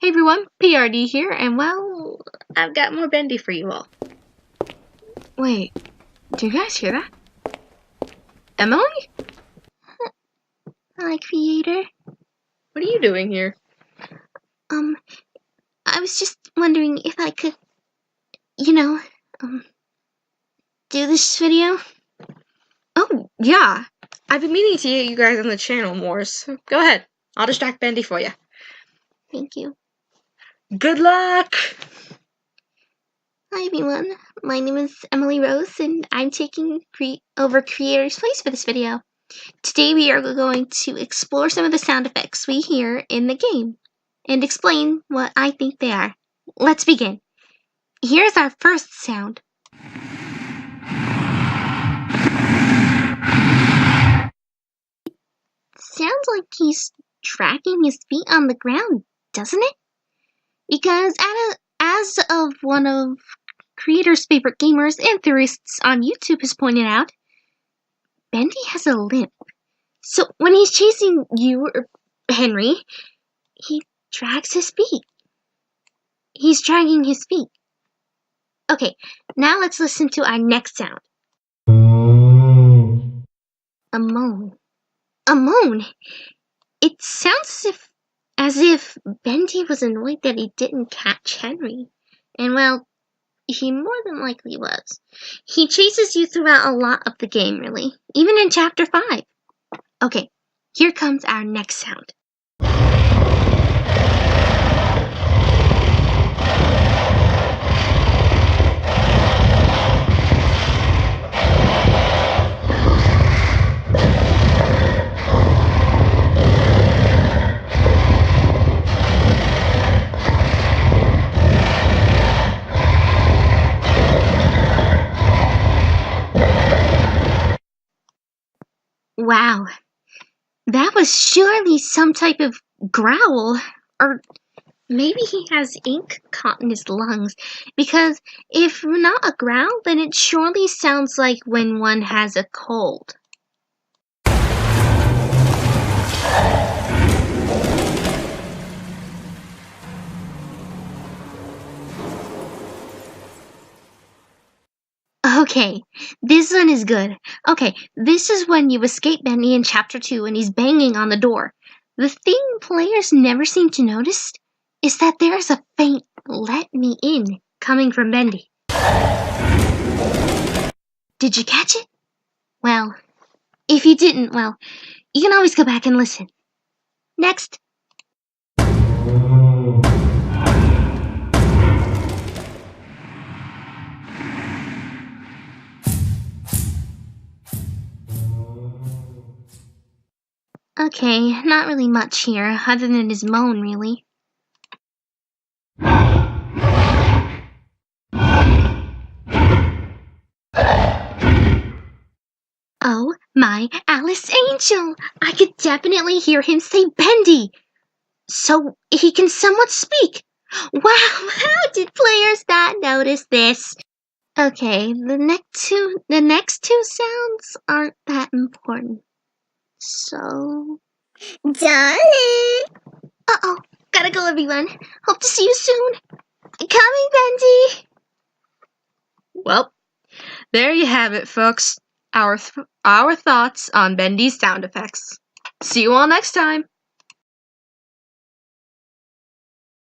Hey everyone, PRD here, and well, I've got more Bendy for you all. Wait, do you guys hear that? Emily? Hi, creator. What are you doing here? I was just wondering if I could, do this video. Oh, yeah. I've been meaning to get you guys on the channel more, so go ahead. I'll distract Bendy for you. Thank you. Good luck! Hi, everyone. My name is Emily Rose, and I'm taking over creator's place for this video. Today we are going to explore some of the sound effects we hear in the game, and explain what I think they are. Let's begin. Here's our first sound. Sounds like he's tracking his feet on the ground, doesn't it? Because as of one of creator's favorite gamers and theorists on YouTube has pointed out, Bendy has a limp. So when he's chasing you or Henry, he drags his feet. He's dragging his feet. Okay, now let's listen to our next sound. A moan. A moan. It sounds as if Bendy was annoyed that he didn't catch Henry. And well, he more than likely was. He chases you throughout a lot of the game, really. Even in Chapter 5. Okay, here comes our next sound. Wow, that was surely some type of growl, or maybe he has ink caught in his lungs, because if not a growl, then it surely sounds like when one has a cold. Okay, this one is good. Okay, this is when you escape Bendy in Chapter 2 and he's banging on the door. The thing players never seem to notice is that there is a faint "let me in" coming from Bendy. Did you catch it? Well, if you didn't, well, you can always go back and listen. Next. Okay, not really much here, other than his moan, really. Oh my Alice Angel! I could definitely hear him say Bendy! So he can somewhat speak! Wow, how did players not notice this? Okay, the next two sounds aren't that important. So... Darling! Uh-oh, gotta go everyone. Hope to see you soon. Coming, Bendy! Well, there you have it, folks. Our thoughts on Bendy's sound effects. See you all next time.